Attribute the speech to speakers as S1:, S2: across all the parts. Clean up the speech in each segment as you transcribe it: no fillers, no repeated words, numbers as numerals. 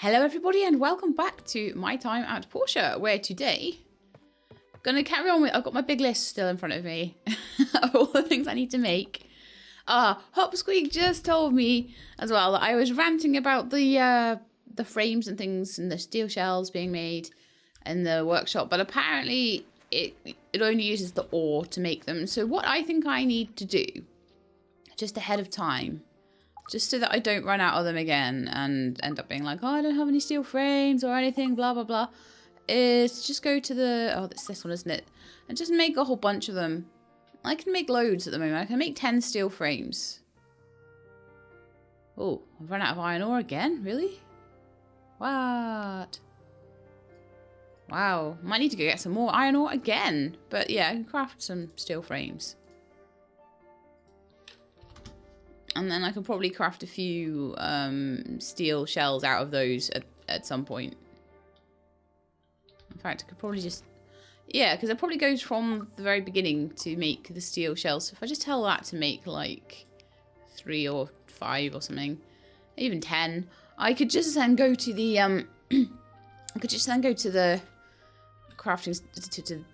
S1: Hello everybody and welcome back to my time at Portia, where today I'm gonna carry on with, I've got my big list still in front of me of all the things I need to make. Hopsqueak just told me as well that I was ranting about the frames and things and the steel shells being made in the workshop, but apparently it only uses the ore to make them. So what I think I need to do, just ahead of time, just so that I don't run out of them again and end up being like, oh, I don't have any steel frames or anything, blah, blah, blah, is just go to the, oh, that's this one, isn't it? And just make a whole bunch of them. I can make loads at the moment. I can make 10 steel frames. Oh, I've run out of iron ore again? Really? What? Wow. Might need to go get some more iron ore again. But yeah, I can craft some steel frames. And then I can probably craft a few steel shells out of those at some point. In fact, I could probably just... Yeah, because it probably goes from the very beginning to make the steel shells. So if I just tell that to make like 3 or 5 or something, even 10, I could just then go to the... I could just then go to the crafting...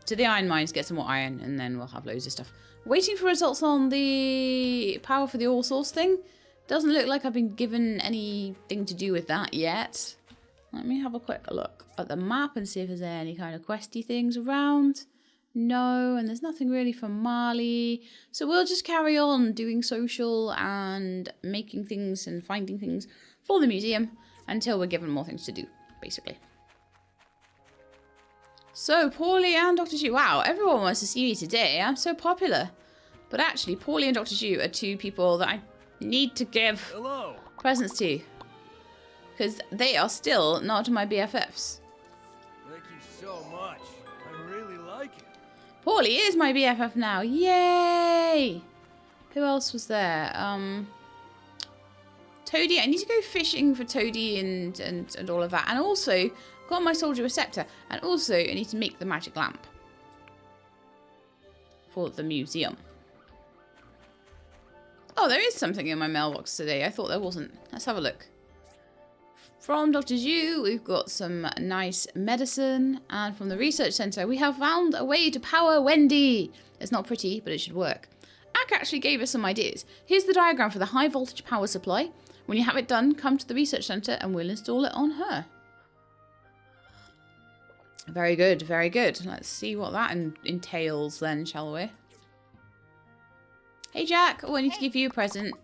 S1: to the iron mines, get some more iron, and then we'll have loads of stuff. Waiting for results on the power for the ore source thing. Doesn't look like I've been given anything to do with that yet. Let me have a quick look at the map and see if there's any kind of questy things around. No, and there's nothing really for Mali. So we'll just carry on doing social and making things and finding things for the museum until we're given more things to do, basically. So, Paulie and Dr. Zhu. Wow, everyone wants to see me today. I'm so popular. But actually, Paulie and Dr. Zhu are two people that I need to give presents to. Because they are still not my BFFs.
S2: Thank you so much. I really like it.
S1: Paulie is my BFF now. Yay! Who else was there? Toadie. I need to go fishing for Toadie and all of that. And also... got my soldier receptor, and also I need to make the magic lamp for the museum. Oh, there is something in my mailbox today. I thought there wasn't. Let's have a look. From Dr. Zhu, we've got some nice medicine, and from the research center, we have found a way to power Wendy. It's not pretty, but it should work. Ak actually gave us some ideas. Here's the diagram for the high voltage power supply. When you have it done, come to the research center and we'll install it on her. Very good, very good. Let's see what that entails then, shall we? Hey Jack, oh, I need to give you a present.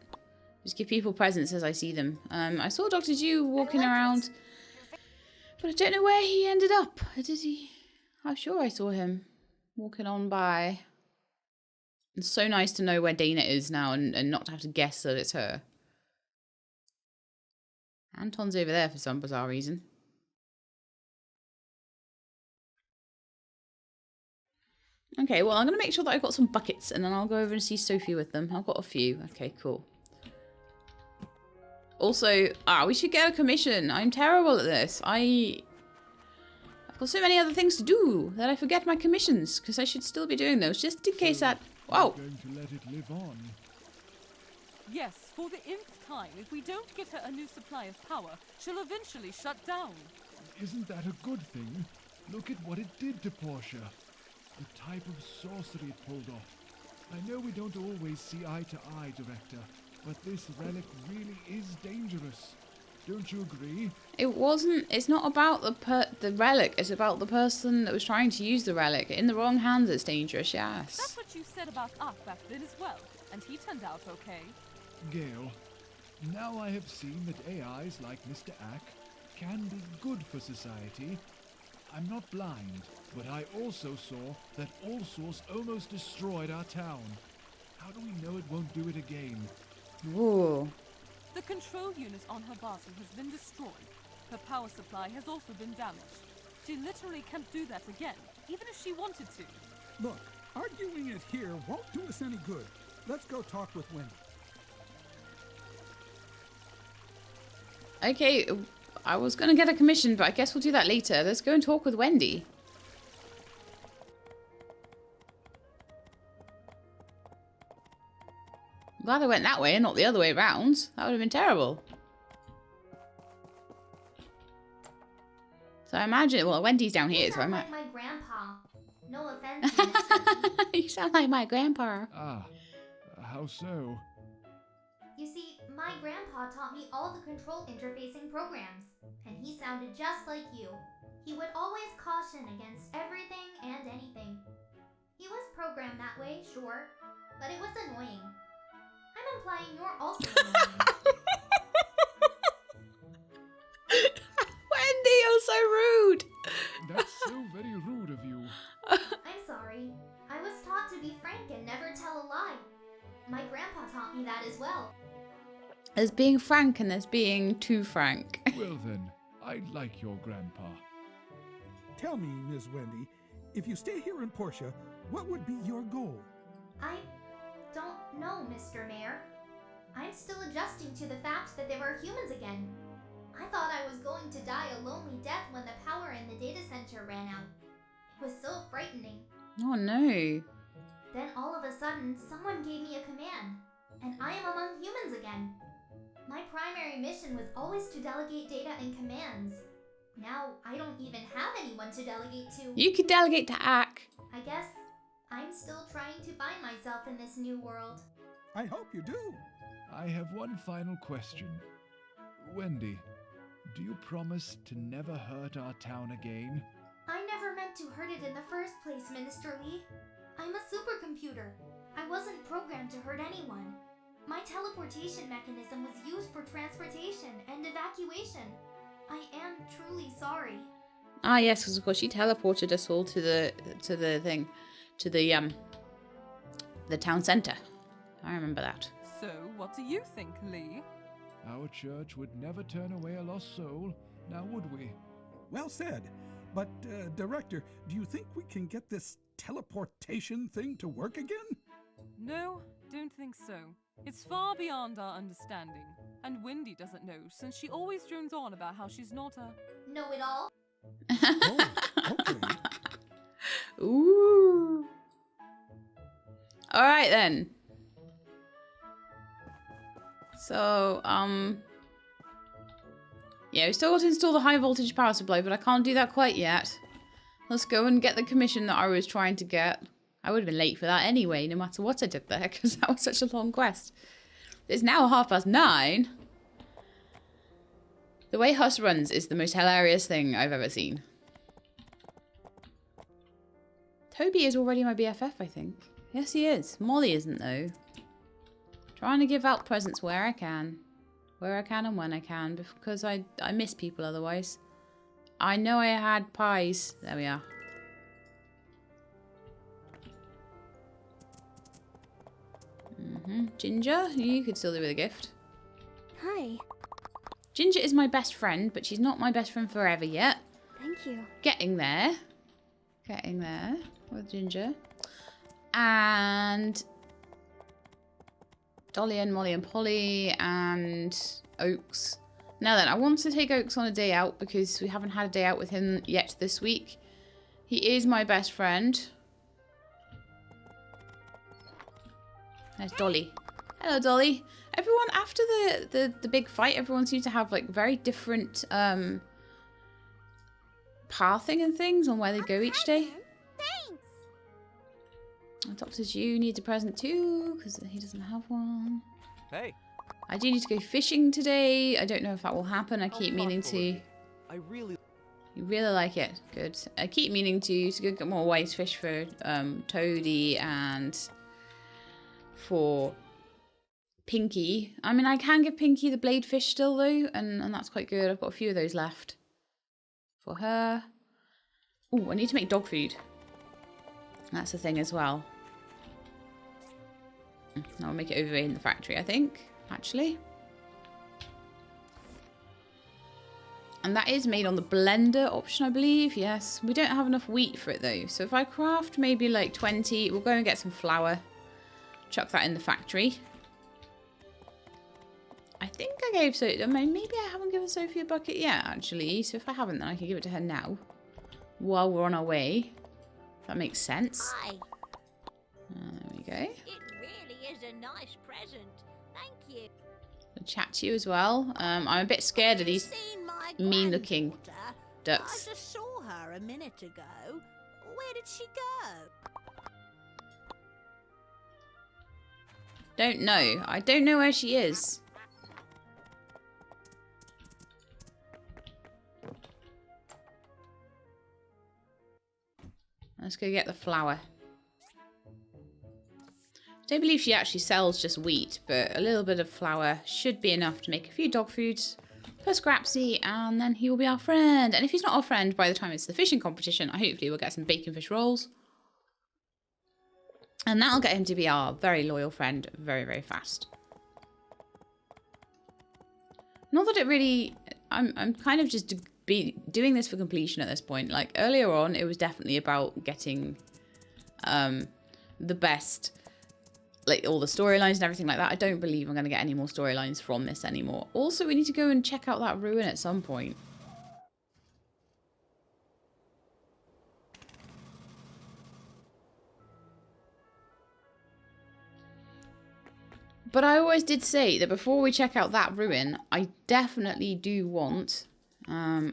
S1: Just give people presents as I see them. I saw Dr. Zhu walking around, but I don't know where he ended up. Did he? I'm sure I saw him walking on by. It's so nice to know where Dana is now and not to have to guess that it's her. Anton's over there for some bizarre reason. Okay, well, I'm going to make sure that I've got some buckets, and then I'll go over and see Sophie with them. I've got a few. Okay, cool. Also, we should get a commission. I'm terrible at this. I've got so many other things to do that I forget my commissions, because I should still be doing those, just in case that... Whoa!
S3: Going to let it live on.
S4: Yes, for the nth time, if we don't get her a new supply of power, she'll eventually shut down.
S3: Isn't that a good thing? Look at what it did to Portia. The type of sorcery it pulled off. I know we don't always see eye to eye, Director, but this relic really is dangerous. Don't you agree?
S1: It's not about the relic, it's about the person that was trying to use the relic. In the wrong hands, it's dangerous, yes.
S4: That's what you said about Ak back then as well, and he turned out okay.
S3: Gale, now I have seen that AIs like Mr. Ack can be good for society. I'm not blind, but I also saw that All Source almost destroyed our town. How do we know it won't do it again?
S1: Whoa.
S4: The control unit on her body has been destroyed. Her power supply has also been damaged. She literally can't do that again, even if she wanted to.
S5: Look, arguing it here won't do us any good. Let's go talk with Wendy.
S1: Okay, I was going to get a commission, but I guess we'll do that later. Let's go and talk with Wendy. I'm glad I went that way and not the other way around. That would have been terrible. So I imagine, well, Wendy's down here,
S6: You
S1: so I
S6: sound
S1: might.
S6: like my grandpa. No offense, Mr. Lee.
S1: You sound like my grandpa.
S3: Ah, how so?
S6: You see, my grandpa taught me all the control interfacing programs, and he sounded just like you. He would always caution against everything and anything. He was programmed that way, sure, but it was annoying. I'm implying you're also annoying.
S1: Wendy, you're so rude.
S3: That's so very rude of you.
S6: I'm sorry. I was taught to be frank and never tell a lie. My grandpa taught me that as well.
S1: There's being frank and there's being too frank.
S3: Well then, I like your grandpa.
S5: Tell me, Miss Wendy, if you stay here in Portia, what would be your goal?
S6: I don't know, Mr. Mayor. I'm still adjusting to the fact that there are humans again. I thought I was going to die a lonely death when the power in the data center ran out. It was so frightening.
S1: Oh no.
S6: Then all of a sudden, someone gave me a command, and I am among humans again. My primary mission was always to delegate data and commands. Now, I don't even have anyone to delegate to.
S1: You could delegate to Ack.
S6: I guess I'm still trying to find myself in this new world.
S5: I hope you do.
S3: I have one final question. Wendy, do you promise to never hurt our town again?
S6: I never meant to hurt it in the first place, Minister Lee. I'm a supercomputer. I wasn't programmed to hurt anyone. My teleportation mechanism was used for transportation and evacuation. I am truly sorry.
S1: Ah yes, because of course she teleported us all to the town centre. I remember that.
S4: So, what do you think, Lee?
S3: Our church would never turn away a lost soul, now would we?
S5: Well said. But, Director, do you think we can get this teleportation thing to work again?
S4: No, don't think so. It's far beyond our understanding. And Wendy doesn't know, since she always drones on about how she's not a...
S6: Know-it-all?
S5: Oh, okay.
S1: Ooh. Alright then. So, yeah, we still got to install the high voltage power supply, but I can't do that quite yet. Let's go and get the commission that I was trying to get. I would have been late for that anyway, no matter what I did there, because that was such a long quest. It's now 9:30. The way Huss runs is the most hilarious thing I've ever seen. Toby is already my BFF, I think. Yes, he is. Molly isn't, though. Trying to give out presents where I can. Where I can and when I can, because I miss people otherwise. I know I had pies. There we are. Ginger, you could still do with a gift.
S7: Hi.
S1: Ginger is my best friend, but she's not my best friend forever yet.
S7: Thank you.
S1: Getting there. Getting there with Ginger. And Dolly and Molly and Polly and Oaks. Now then, I want to take Oaks on a day out because we haven't had a day out with him yet this week. He is my best friend. There's Dolly. Hello, Dolly. Everyone, after the big fight, everyone seems to have like very different pathing and things on where they go each day.
S7: Thanks.
S1: Dr. Jew needs a present too, because he doesn't have one.
S2: Hey,
S1: I do need to go fishing today. I don't know if that will happen. I keep meaning to.
S2: I really...
S1: You really like it. Good. I keep meaning to go get more white fish for Toadie and for Pinky. I mean, I can give Pinky the blade fish still though, and that's quite good. I've got a few of those left for her. Oh, I need to make dog food. That's the thing as well. I'll make it over in the factory, I think, actually. And that is made on the blender option, I believe. Yes, we don't have enough wheat for it though. So if I craft maybe like 20, we'll go and get some flour. Chuck that in the factory. I think I gave Sophie, maybe I haven't given Sophie a bucket yet, actually. So if I haven't, then I can give it to her now. While we're on our way. If that makes sense.
S7: Hi.
S1: There we go.
S7: It really is a nice present. Thank you.
S1: I'll chat to you as well. I'm a bit scared of these
S7: Seen my
S1: mean looking
S7: granddaughter?
S1: ducks.
S7: I just saw her a minute ago. Where did she go?
S1: Don't know. I don't know where she is. Let's go get the flour. I don't believe she actually sells just wheat, but a little bit of flour should be enough to make a few dog foods for Scrapsy, and then he will be our friend. And if he's not our friend by the time it's the fishing competition, hopefully we'll get some bacon fish rolls. And that'll get him to be our very loyal friend very, very fast. Not that it really... I'm kind of just doing this for completion at this point. Like, earlier on, it was definitely about getting the best... Like, all the storylines and everything like that. I don't believe I'm going to get any more storylines from this anymore. Also, we need to go and check out that ruin at some point. But I always did say that before we check out that ruin, I definitely do want... go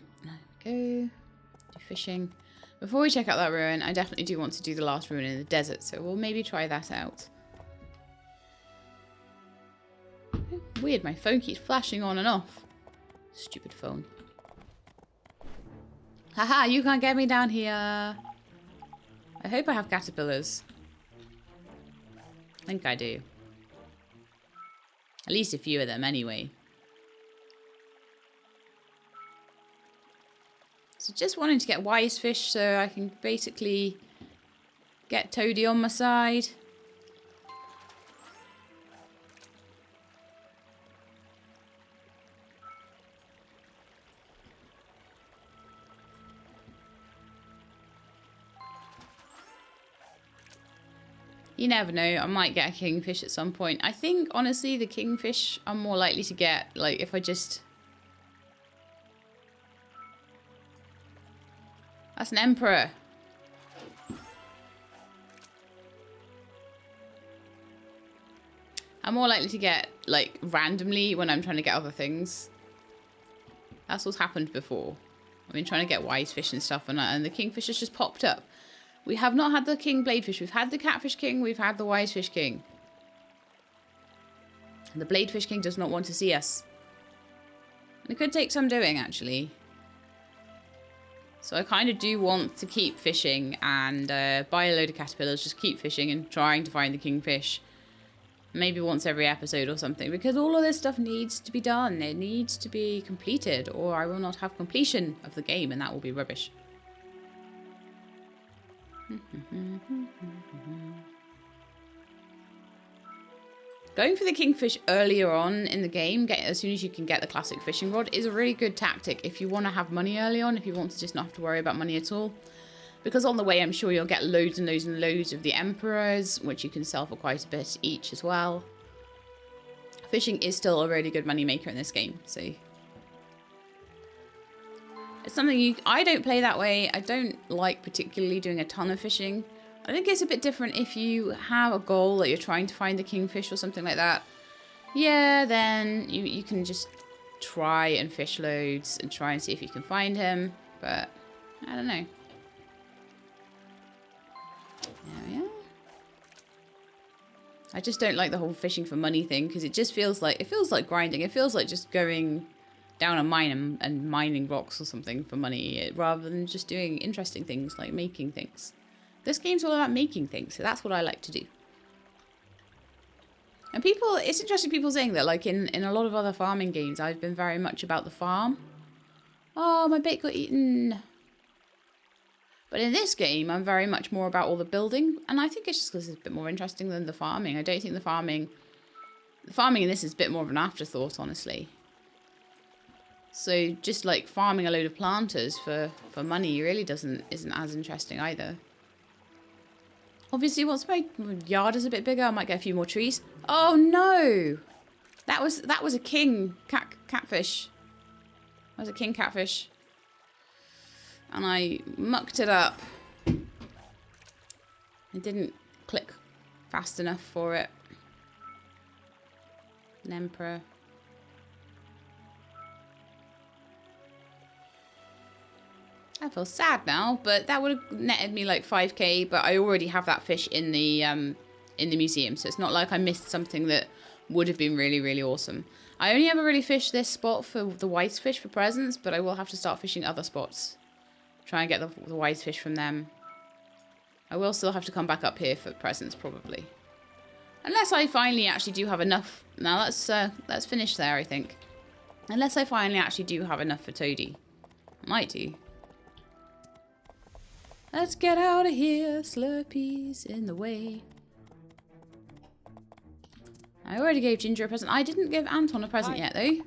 S1: do fishing. Before we check out that ruin, I definitely do want to do the last ruin in the desert. So we'll maybe try that out. Weird, my phone keeps flashing on and off. Stupid phone. Haha, you can't get me down here. I hope I have caterpillars. I think I do. At least a few of them, anyway. So just wanting to get wise fish so I can basically get Toadie on my side. You never know, I might get a kingfish at some point. I think, honestly, the kingfish I'm more likely to get, like, if I just... That's an emperor. I'm more likely to get, like, randomly when I'm trying to get other things. That's what's happened before. I've been trying to get wise fish and stuff, and the kingfish has just popped up. We have not had the king bladefish. We've had the catfish king. We've had the wise fish king. And the bladefish king does not want to see us. And it could take some doing, actually. So I kind of do want to keep fishing and buy a load of caterpillars. Just keep fishing and trying to find the kingfish. Maybe once every episode or something. Because all of this stuff needs to be done. It needs to be completed. Or I will not have completion of the game. And that will be rubbish. Going for the kingfish earlier on in the game, as soon as you can get the classic fishing rod, is a really good tactic if you want to have money early on, if you want to just not have to worry about money at all. Because on the way, I'm sure you'll get loads and loads and loads of the emperors, which you can sell for quite a bit each as well. Fishing is still a really good money maker in this game, so... It's something I don't play that way. I don't like particularly doing a ton of fishing. I think it's a bit different if you have a goal that you're trying to find the kingfish or something like that. Yeah, then you can just try and fish loads and try and see if you can find him. But, I don't know. There we are. I just don't like the whole fishing for money thing because it just feels like grinding. It feels like just going down a mine and mining rocks or something for money rather than just doing interesting things like making things. This game's all about making things, so that's what I like to do. And it's interesting people saying that, like in a lot of other farming games, I've been very much about the farm. Oh, my bait got eaten. But in this game, I'm very much more about all the building, and I think it's just because it's a bit more interesting than the farming. I don't think the farming in this is a bit more of an afterthought, honestly. So just like farming a load of planters for money really isn't as interesting either. Obviously, once my yard is a bit bigger, I might get a few more trees. Oh no! That was a king catfish. That was a king catfish. And I mucked it up. I didn't click fast enough for it. An emperor. I feel sad now, but that would have netted me like 5k, but I already have that fish in the museum, so it's not like I missed something that would have been really, really awesome. I only ever really fished this spot for the wise fish for presents, but I will have to start fishing other spots. Try and get the wise fish from them. I will still have to come back up here for presents, probably. Unless I finally actually do have enough. Now, let's finish there, I think. Unless I finally actually do have enough for Toadie. I might do. Let's get out of here. Slurpees in the way. I already gave Ginger a present. I didn't give Anton a present yet, though.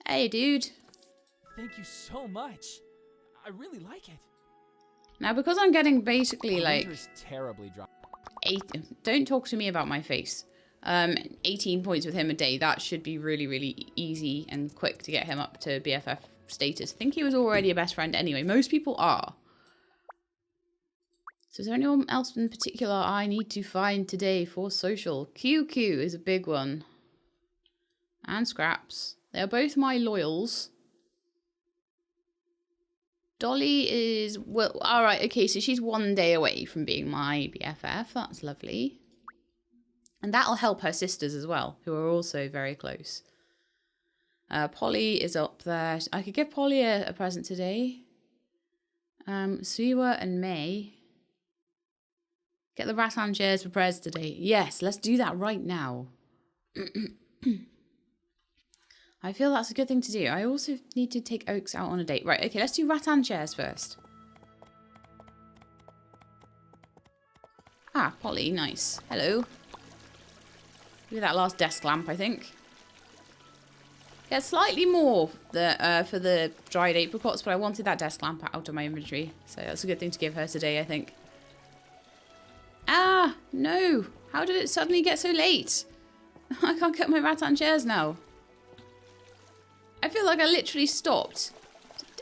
S1: Hey, dude.
S2: Thank you so much. I really like it.
S1: Now, because I'm getting basically, like...
S2: Winter's terribly dry.
S1: Don't talk to me about my face. 18 points with him a day. That should be really, really easy and quick to get him up to BFF status. I think he was already a best friend anyway. Most people are. So is there anyone else in particular I need to find today for social? QQ is a big one. And Scraps. They are both my loyals. Dolly is... Well, alright, okay, so she's 1 day away from being my BFF. That's lovely. And that'll help her sisters as well, who are also very close. Polly is up there. I could give Polly a present today. Siwa and May... Get the rattan chairs for Prez today. Yes, let's do that right now. I feel that's a good thing to do. I also need to take Oaks out on a date. Right, okay, let's do rattan chairs first. Ah, Polly, nice. Hello. Look at that last desk lamp, I think. Yeah, slightly more for the dried apricots, but I wanted that desk lamp out of my inventory. So that's a good thing to give her today, I think. Ah, no. How did it suddenly get so late? I can't get my rattan chairs now. I feel like I literally stopped.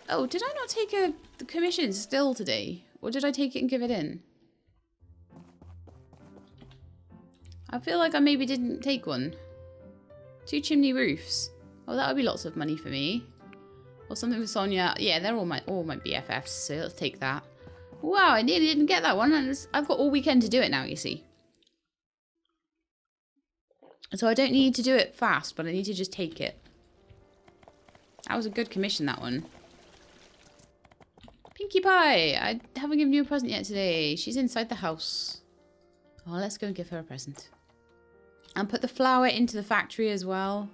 S1: Oh, did I not take the commission still today? Or did I take it and give it in? I feel like I maybe didn't take one. 2 chimney roofs. Oh, that would be lots of money for me. Or something for Sonia. Yeah, they're all my BFFs, so let's take that. Wow, I nearly didn't get that one. And I've got all weekend to do it now, you see. So I don't need to do it fast, but I need to just take it. That was a good commission, that one. Pinkie Pie! I haven't given you a present yet today. She's inside the house. Oh, let's go and give her a present. And put the flour into the factory as well.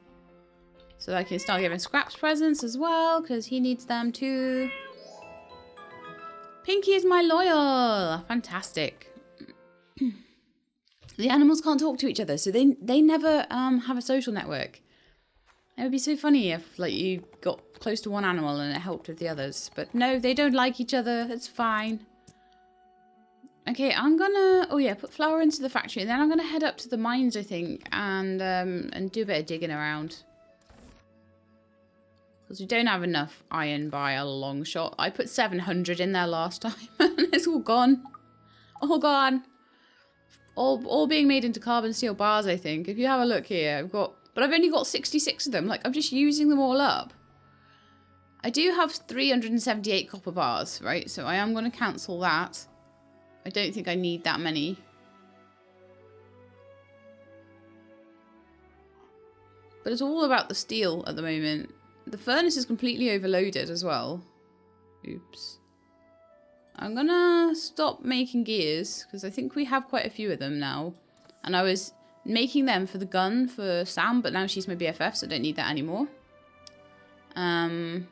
S1: So that I can start giving Scraps presents as well, because he needs them too. Pinkie is my loyal. Fantastic. The animals can't talk to each other, so they never have a social network. It would be so funny if like you got close to one animal and it helped with the others. But no, they don't like each other. It's fine. Okay, I'm gonna... Oh yeah, put flour into the factory. And then I'm gonna head up to the mines, I think. And do a bit of digging around. Because we don't have enough iron by a long shot. I put 700 in there last time. And it's all gone. All gone. All being made into carbon steel bars, I think. If you have a look here, I've got... But I've only got 66 of them. Like, I'm just using them all up. I do have 378 copper bars, right? So I am going to cancel that. I don't think I need that many. But it's all about the steel at the moment. The furnace is completely overloaded as well. Oops. I'm going to stop making gears because I think we have quite a few of them now. And I was making them for the gun for Sam, but now she's my BFF, so I don't need that anymore. Because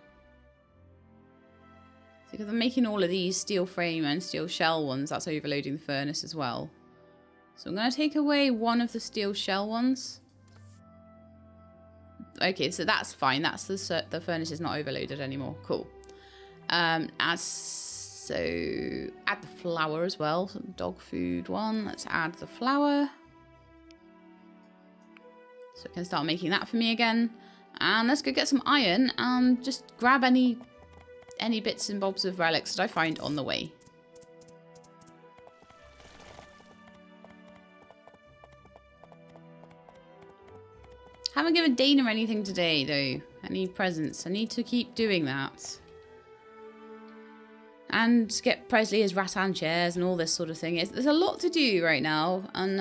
S1: I'm making all of these steel frame and steel shell ones, that's overloading the furnace as well. So I'm going to take away one of the steel shell ones. Okay, so that's fine. That's the furnace is not overloaded anymore. Cool. So add the flour as well. Some dog food one. Let's add the flour. So I can start making that for me again. And let's go get some iron and just grab any bits and bobs of relics that I find on the way. Haven't given Dana anything today, though. Any presents. I need to keep doing that. And get Presley his rattan chairs and all this sort of thing. There's a lot to do right now. And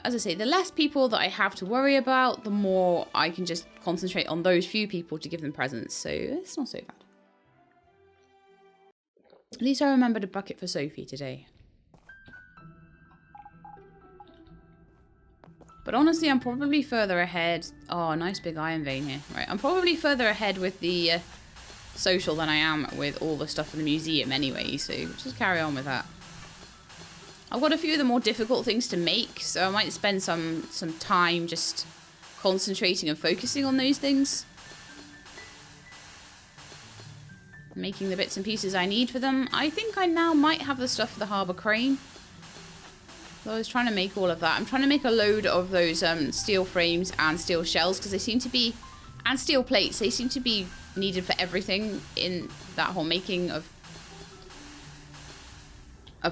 S1: as I say, the less people that I have to worry about, the more I can just concentrate on those few people to give them presents. So it's not so bad. At least I remembered a bucket for Sophie today. But honestly, I'm probably further ahead. Oh, nice big iron vein here. Right, I'm probably further ahead with the social than I am with all the stuff in the museum anyway, so just carry on with that. I've got a few of the more difficult things to make, so I might spend some time just concentrating and focusing on those things. Making the bits and pieces I need for them. I think I now might have the stuff for the harbour crane. So I was trying to make all of that. I'm trying to make a load of those steel frames and steel shells because they seem to be, and steel plates, they seem to be needed for everything in that whole making of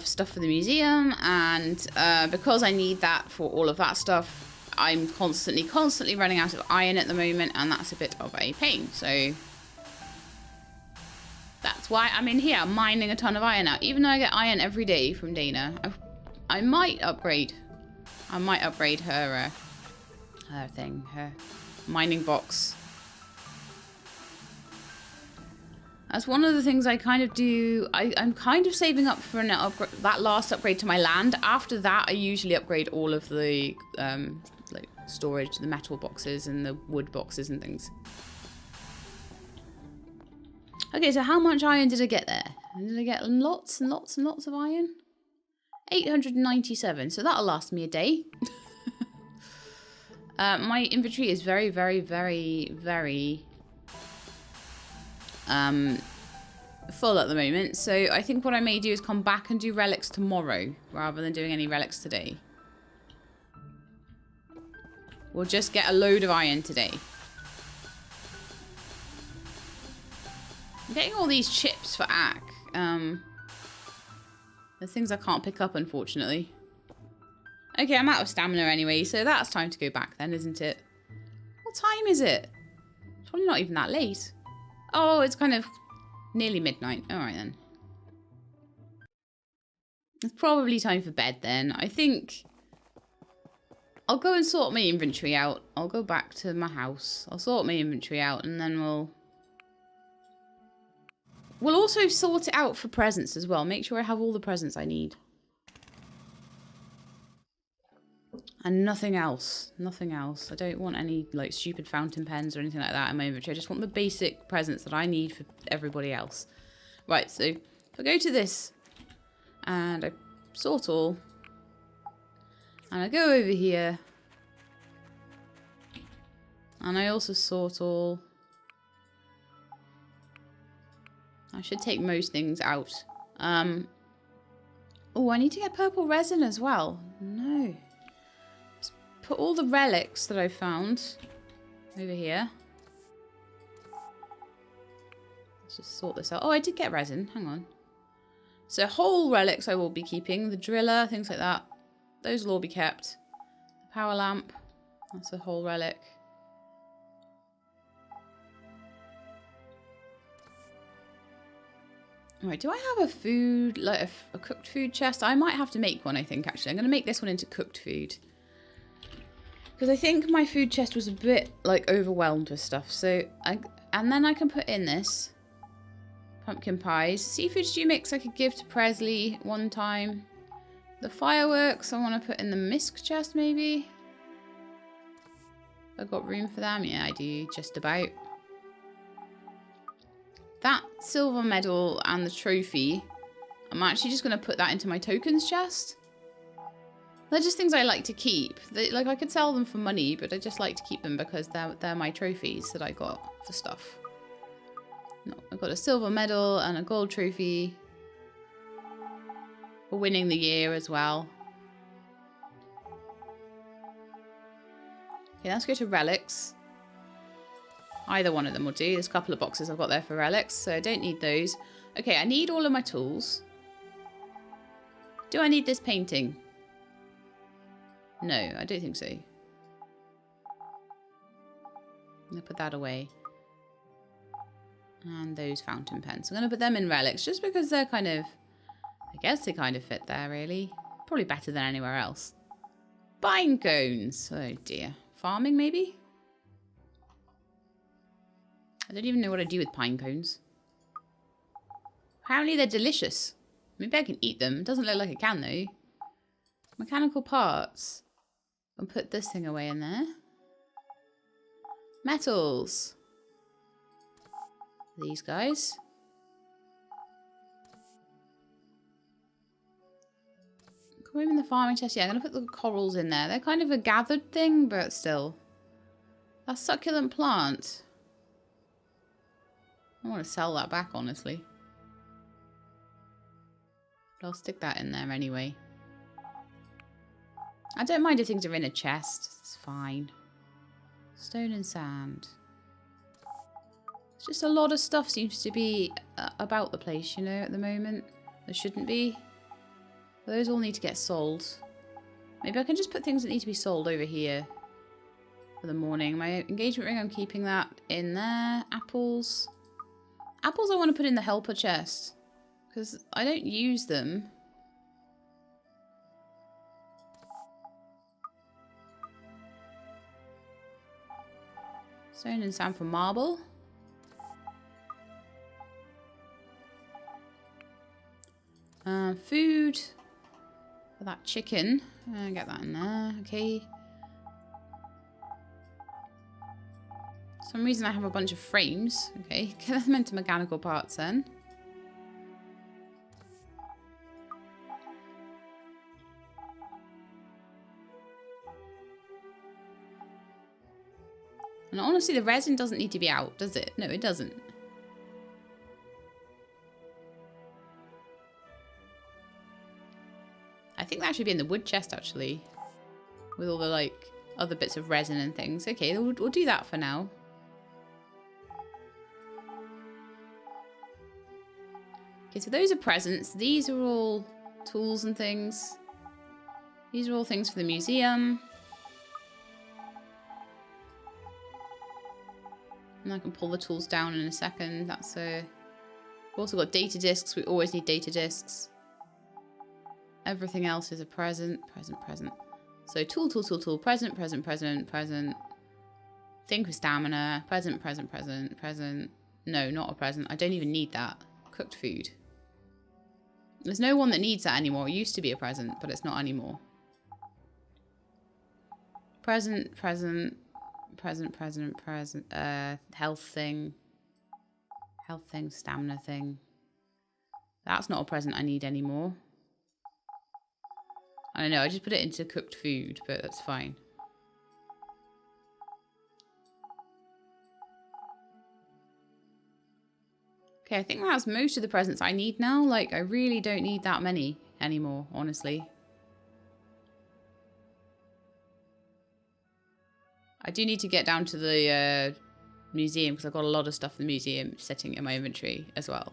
S1: stuff for the museum. And because I need that for all of that stuff, I'm constantly running out of iron at the moment, and that's a bit of a pain. So that's why I'm in here mining a ton of iron out, even though I get iron every day from Dana. I might upgrade her her mining box. That's one of the things I kind of do. I'm kind of saving up for that last upgrade to my land. After that, I usually upgrade all of the like storage, the metal boxes and the wood boxes and things. Okay, so how much iron did I get there? Did I get lots and lots and lots of iron? 897, so that'll last me a day. My inventory is very full at the moment, so I think what I may do is come back and do relics tomorrow rather than doing any relics today. We'll just get a load of iron today. I'm getting all these chips for Ack. The things I can't pick up, unfortunately. Okay, I'm out of stamina anyway, so that's time to go back then, isn't it? What time is it? It's probably not even that late. Oh, it's kind of nearly midnight. Alright then. It's probably time for bed then. I think I'll go and sort my inventory out. I'll go back to my house. I'll sort my inventory out and then We'll also sort it out for presents as well. Make sure I have all the presents I need. And nothing else. Nothing else. I don't want any like stupid fountain pens or anything like that in my inventory. I just want the basic presents that I need for everybody else. Right, so if I go to this and I sort all. And I go over here. And I also sort all. I should take most things out. Oh, I need to get purple resin as well. No. Let's put all the relics that I found over here. Let's just sort this out. Oh, I did get resin. Hang on. So whole relics I will be keeping. The driller, things like that. Those will all be kept. The power lamp. That's a whole relic. Right, do I have a food, like a cooked food chest? I might have to make one, I think, actually. I'm going to make this one into cooked food. Because I think my food chest was a bit, like, overwhelmed with stuff. So, and then I can put in this. Pumpkin pies. Seafood stew mix I could give to Presley one time. The fireworks I want to put in the misc chest, maybe. I've got room for them? Yeah, I do, just about. That silver medal and the trophy, I'm actually just going to put that into my tokens chest. They're just things I like to keep. Like, I could sell them for money, but I just like to keep them because they're my trophies that I got for stuff. No, I've got a silver medal and a gold trophy for winning the year as well. Okay, let's go to relics. Either one of them will do. There's a couple of boxes I've got there for relics, so I don't need those. Okay, I need all of my tools. Do I need this painting? No, I don't think so. I'm going to put that away. And those fountain pens. I'm going to put them in relics just because they're kind of... I guess they kind of fit there, really. Probably better than anywhere else. Pine cones. Oh, dear. Farming, maybe? I don't even know what I do with pine cones. Apparently they're delicious. Maybe I can eat them. It doesn't look like I can, though. Mechanical parts. I'll put this thing away in there. Metals. These guys. Can we in the farming chest? Yeah, I'm going to put the corals in there. They're kind of a gathered thing, but still. That succulent plant. I want to sell that back, honestly. But I'll stick that in there anyway. I don't mind if things are in a chest. It's fine. Stone and sand. It's just a lot of stuff seems to be about the place, you know, at the moment. There shouldn't be. Those all need to get sold. Maybe I can just put things that need to be sold over here for the morning. My engagement ring, I'm keeping that in there. Apples. Apples I want to put in the helper chest because I don't use them. Stone and sand for marble. Food for that chicken. Get that in there. Okay. For some reason I have a bunch of frames. Okay, get them into mechanical parts then. And honestly, the resin doesn't need to be out, does it? No, it doesn't. I think that should be in the wood chest, actually. With all the, like, other bits of resin and things. Okay, we'll do that for now. Okay, so those are presents. These are all tools and things. These are all things for the museum. And I can pull the tools down in a second. That's a... We've also got data discs. We always need data discs. Everything else is a present. Present, present. So tool, tool, tool, tool. Present, present, present, present. Think with stamina. Present, present, present, present. No, not a present. I don't even need that. Cooked food. There's no one that needs that anymore. It used to be a present, but it's not anymore. Present, present. Present, present, present. Health thing. Health thing, stamina thing. That's not a present I need anymore. I don't know, I just put it into cooked food, but that's fine. Okay, I think that's most of the presents I need now. Like, I really don't need that many anymore, honestly. I do need to get down to the museum because I've got a lot of stuff in the museum sitting in my inventory as well.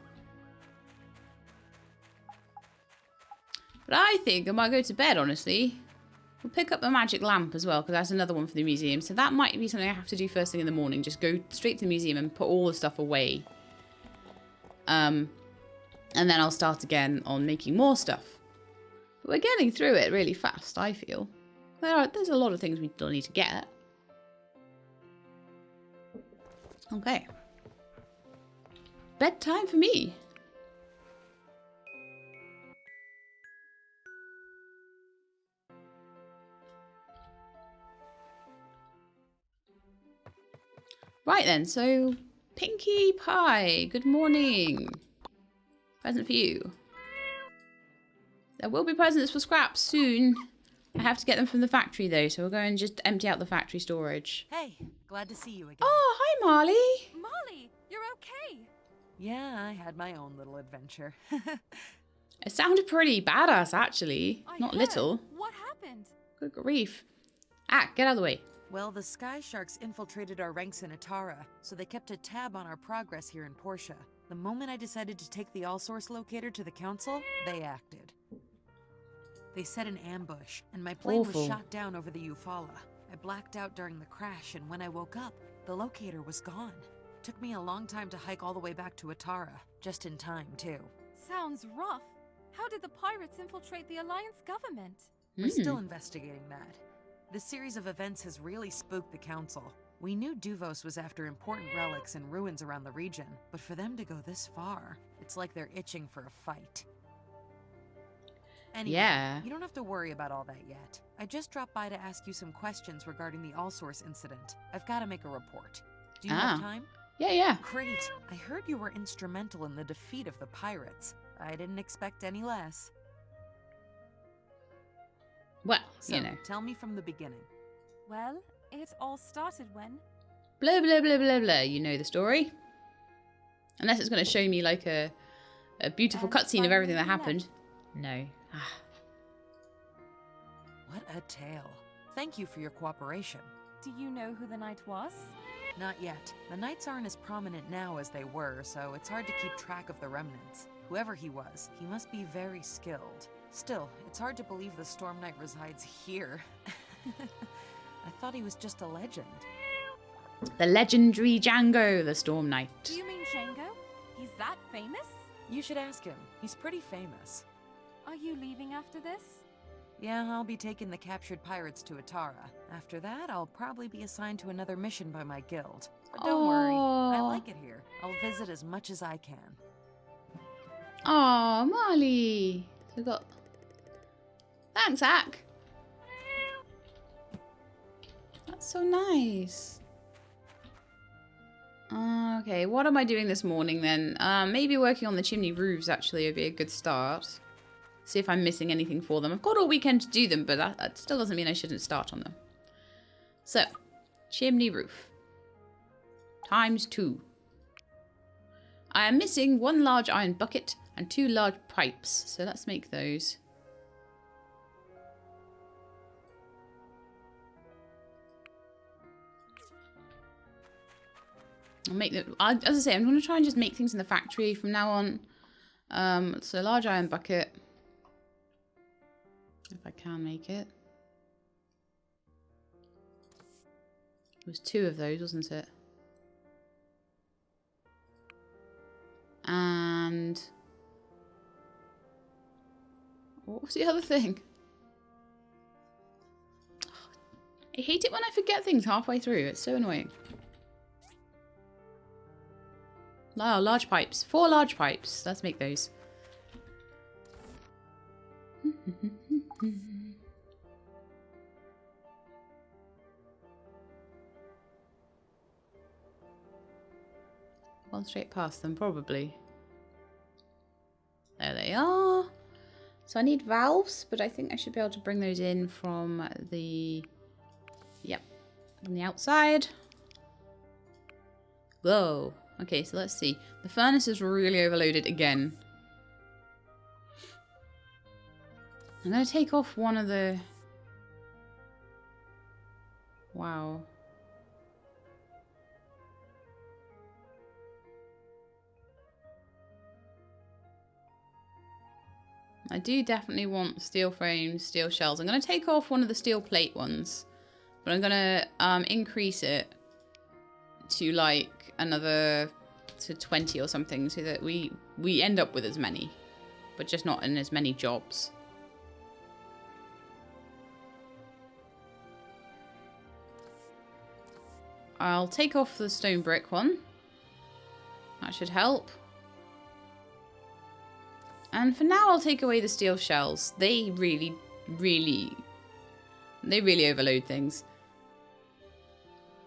S1: But I think I might go to bed, honestly. We'll pick up the magic lamp as well because that's another one for the museum. So that might be something I have to do first thing in the morning. Just go straight to the museum and put all the stuff away. And then I'll start again on making more stuff. But we're getting through it really fast, I feel. There's a lot of things we still need to get. Okay. Bedtime for me. Right then, so Pinkie Pie, good morning. Present for you. There will be presents for Scraps soon. I have to get them from the factory though, so we'll go and just empty out the factory storage.
S8: Hey, glad to see you again.
S1: Oh, hi Marley.
S4: Molly, you're okay.
S8: Yeah, I had my own little adventure.
S1: It sounded pretty badass actually.
S4: I
S1: Not
S4: heard.
S1: little.
S4: What happened?
S1: Good grief. Ah, get out of the way.
S8: Well, the Sky Sharks infiltrated our ranks in Atara, so they kept a tab on our progress here in Portia. The moment I decided to take the all-source locator to the council, they acted. They set an ambush, and my plane was shot down over the Eufaula. I blacked out during the crash, and when I woke up, the locator was gone. Took me a long time to hike all the way back to Atara. Just in time, too.
S4: Sounds rough. How did the pirates infiltrate the Alliance government?
S8: We're still investigating that. This series of events has really spooked the Council. We knew Duvos was after important relics and ruins around the region, but for them to go this far, it's like they're itching for a fight. Anyway,
S1: Yeah.
S8: you don't have to worry about all that yet. I just dropped by to ask you some questions regarding the All-Source incident. I've got to make a report. Do you have time?
S1: Yeah.
S8: Great. I heard you were instrumental in the defeat of the pirates. I didn't expect any less.
S1: Well,
S8: So,
S1: you know.
S8: tell me from the beginning.
S4: Well, it all started when...
S1: Blah, blah, blah, blah, blah. You know the story. Unless it's going to show me like a beautiful
S4: And
S1: cutscene of everything that
S4: finally
S1: happened. No.
S8: What a tale. Thank you for your cooperation.
S4: Do you know who the knight was?
S8: Not yet. The knights aren't as prominent now as they were, so it's hard to keep track of the remnants. Whoever he was, he must be very skilled. Still, it's hard to believe the Storm Knight resides here. I thought he was just a legend.
S1: The legendary Django, the Storm Knight.
S4: Do you mean Django? He's that famous?
S8: You should ask him. He's pretty famous.
S4: Are you leaving after this?
S8: Yeah, I'll be taking the captured pirates to Atara. After that, I'll probably be assigned to another mission by my guild. But don't worry, I
S1: Aw.
S8: like it here. I'll visit as much as I can.
S1: Oh, Marley. We got. Thanks, Ack. That's so nice. Okay, what am I doing this morning then? Maybe working on the chimney roofs actually would be a good start. See if I'm missing anything for them. I've got all weekend to do them, but that still doesn't mean I shouldn't start on them. So, chimney roof. ×2. I am missing 1 large iron bucket and 2 large pipes. So let's make those. I'll make them. As I say, I'm going to try and just make things in the factory from now on. So large iron bucket. If I can make it. It was 2 of those, wasn't it? And what was the other thing? I hate it when I forget things halfway through. It's so annoying. Oh, large pipes. 4 large pipes. Let's make those. One straight past them, probably. There they are. So I need valves, but I think I should be able to bring those in from the... Yep, from the outside. Whoa. Okay, so let's see. The furnace is really overloaded again. I'm going to take off one of the... Wow. I do definitely want steel frames, steel shells. I'm going to take off one of the steel plate ones. But I'm going to increase it to like another to 20 or something so that we end up with as many. But just not in as many jobs. I'll take off the stone brick one. That should help. And for now, I'll take away the steel shells. They really overload things.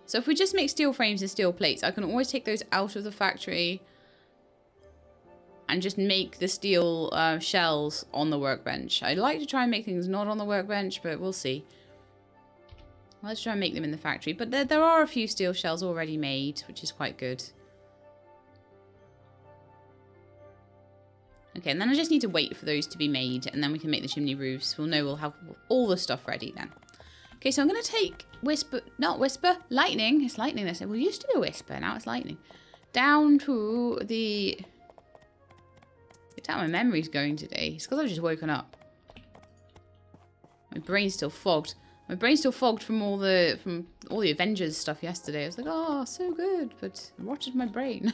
S1: So if we just make steel frames and steel plates, I can always take those out of the factory and just make the steel shells on the workbench. I'd like to try and make things not on the workbench, but we'll see. Let's try and make them in the factory. But there are a few steel shells already made, which is quite good. Okay, and then I just need to wait for those to be made, and then we can make the chimney roofs. We'll know we'll have all the stuff ready then. Okay, so I'm going to take lightning. It's lightning. They said, well, it used to be whisper, now it's lightning. Down to the... It's how my memory's going today. It's because I've just woken up. My brain's still fogged. My brain's still fogged from all the Avengers stuff yesterday. I was like, oh, so good, but it rotted my brain.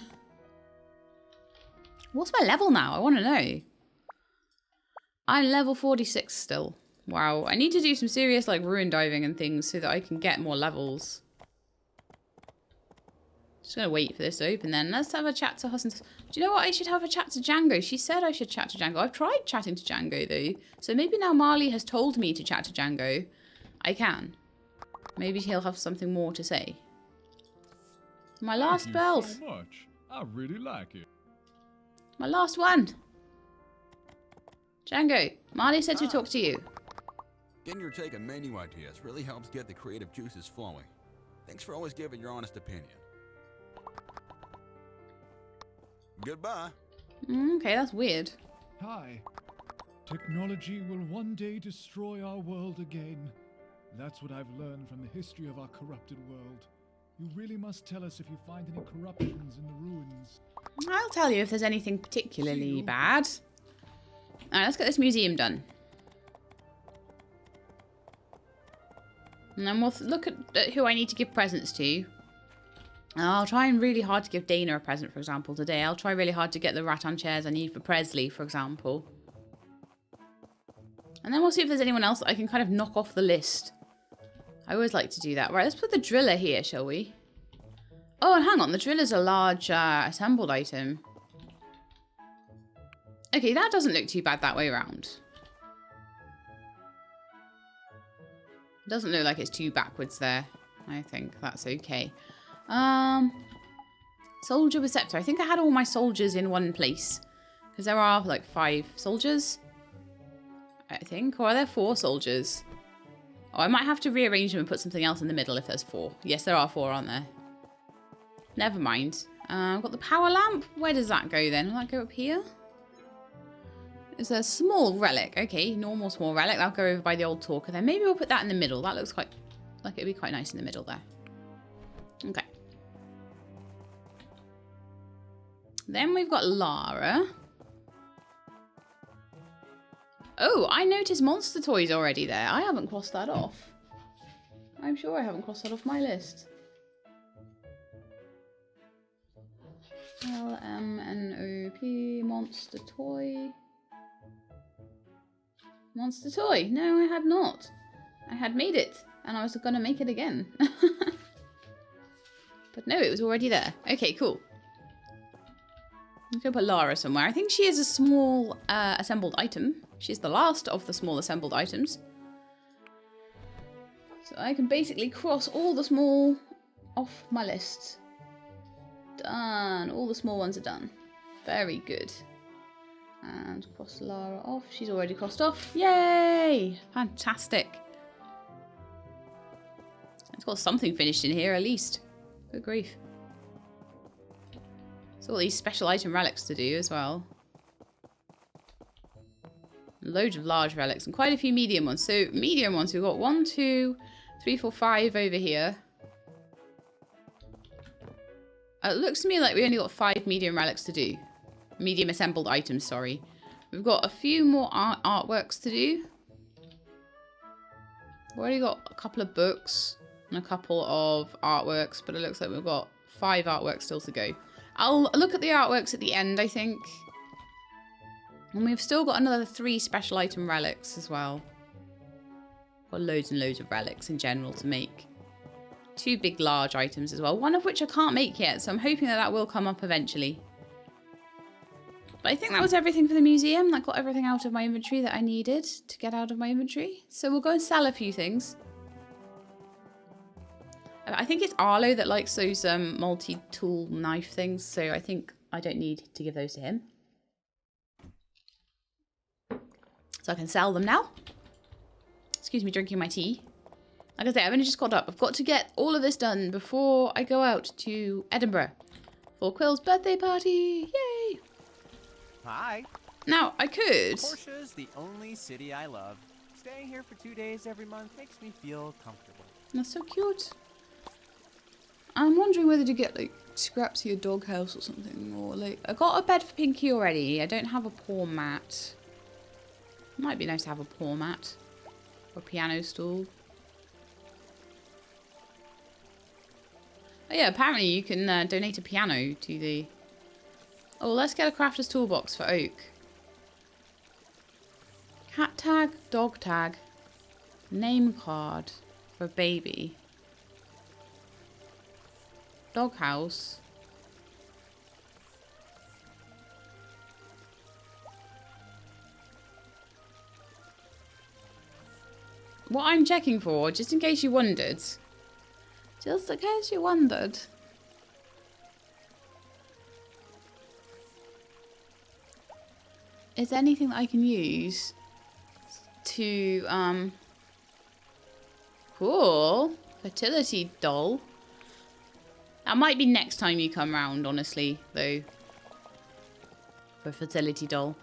S1: What's my level now? I want to know. I'm level 46 still. Wow, I need to do some serious like ruin diving and things so that I can get more levels. Just gonna wait for this to open then. Let's have a chat to Husson. Do you know what? I should have a chat to Django. She said I should chat to Django. I've tried chatting to Django though. So maybe now Marley has told me to chat to Django. I can. Maybe he'll have something more to say. My last belt.
S3: Thank you so much. I really like it.
S1: My last one. Django, Marley said to talk to you.
S9: Getting your take on menu ideas really helps get the creative juices flowing. Thanks for always giving your honest opinion. Goodbye.
S1: Okay, that's weird.
S3: Hi. Technology will one day destroy our world again. That's what I've learned from the history of our corrupted world. You really must tell us if you find any corruptions in the ruins.
S1: I'll tell you if there's anything particularly bad. Alright, let's get this museum done. And then we'll look at who I need to give presents to. I'll try really hard to give Dana a present, for example, today. I'll try really hard to get the rattan chairs I need for Presley, for example. And then we'll see if there's anyone else that I can kind of knock off the list. I always like to do that. Right, let's put the driller here, shall we? Oh, and hang on. The driller's a large assembled item. Okay, that doesn't look too bad that way around. It doesn't look like it's too backwards there. I think that's okay. Soldier receptor. I think I had all my soldiers in one place. Because there are like 5 soldiers. I think. Or are there 4 soldiers? Oh, I might have to rearrange them and put something else in the middle if there's 4. Yes, there are 4, aren't there? Never mind. I've got the power lamp. Where does that go then? Will that go up here? It's a small relic. Okay, normal small relic. That'll go over by the old talker then. Maybe we'll put that in the middle. That looks quite like it'd be quite nice in the middle there. Okay. Then we've got Lara. Oh, I noticed monster toys already there. I haven't crossed that off. I'm sure I haven't crossed that off my list. LMNOP, monster toy. Monster toy. No, I had not. I had made it, and I was going to make it again. But no, it was already there. Okay, cool. Let's go put Lara somewhere. I think she is a small assembled item. She's the last of the small assembled items. So I can basically cross all the small off my list. Done. All the small ones are done. Very good. And cross Lara off. She's already crossed off. Yay! Fantastic. It's got something finished in here at least. Good grief. So all these special item relics to do as well. Loads of large relics and quite a few medium ones. So medium ones, we've got 1, 2, 3, 4, 5 over here. It looks to me like we only got 5 medium relics to do. Medium assembled items, sorry. We've got a few more artworks to do. We've already got a couple of books and a couple of artworks, but it looks like we've got 5 artworks still to go. I'll look at the artworks at the end, I think. And we've still got another 3 special item relics as well. Got loads and loads of relics in general to make. 2 big large items as well, one of which I can't make yet, so I'm hoping that that will come up eventually. But I think that was everything for the museum. That got everything out of my inventory that I needed to get out of my inventory. So we'll go and sell a few things. I think it's Arlo that likes those multi-tool knife things, so I think I don't need to give those to him. So I can sell them now. Excuse me drinking my tea. Like I say, I've only just got up. I've got to get all of this done before I go out to Edinburgh for Quill's birthday party. Yay!
S2: Hi.
S10: Now, I could...
S2: Portia's the only city I love. Staying here for 2 days every month makes me feel comfortable.
S1: That's so cute. I'm wondering whether to get, like, scraps of your doghouse or something. Or, like... I got a bed for Pinky already. I don't have a paw mat. Might be nice to have a paw mat. Or a piano stool. Oh yeah, apparently you can donate a piano to the... Oh, let's get a crafter's toolbox for Oak. Cat tag, dog tag, name card for baby. Doghouse. What I'm checking for, just in case you wondered. Just in case you wondered. Is there anything that I can use to, cool. Fertility doll. That might be next time you come round, honestly, though. For fertility doll.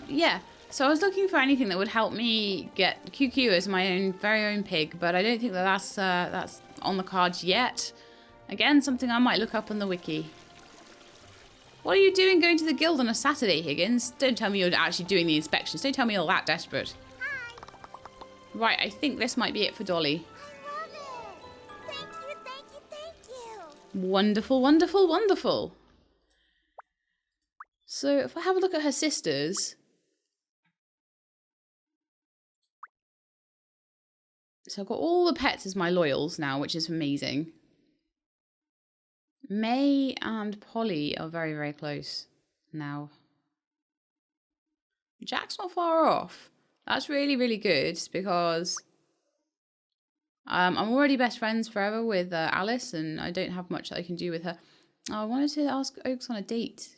S1: Yeah. So I was looking for anything that would help me get QQ as my own very own pig, but I don't think that that's on the cards yet. Again, something I might look up on the wiki. What are you doing going to the guild on a Saturday, Higgins? Don't tell me you're actually doing the inspections. Don't tell me you're that desperate.
S7: Hi.
S1: Right, I think this might be it for Dolly.
S7: I love it. Thank you, thank you, thank you.
S1: Wonderful, wonderful, wonderful. So if I have a look at her sisters... So I've got all the pets as my loyals now, which is amazing. May and Polly are very, very close now. Jack's not far off. That's really, really good because I'm already best friends forever with Alice, and I don't have much that I can do with her. Oh, I wanted to ask Oaks on a date.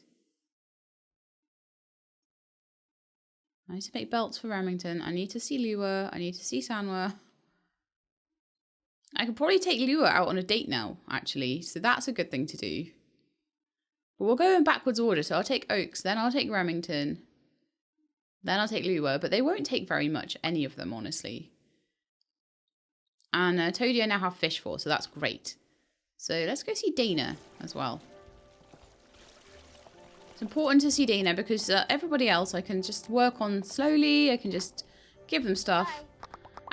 S1: I need to make belts for Remington. I need to see Lua. I need to see Sanwa. I could probably take Lua out on a date now, actually. So that's a good thing to do. But we'll go in backwards order. So I'll take Oaks, then I'll take Remington. Then I'll take Lua. But they won't take very much, any of them, honestly. And Toadie I now have fish for, so that's great. So let's go see Dana as well. It's important to see Dana because everybody else I can just work on slowly. I can just give them stuff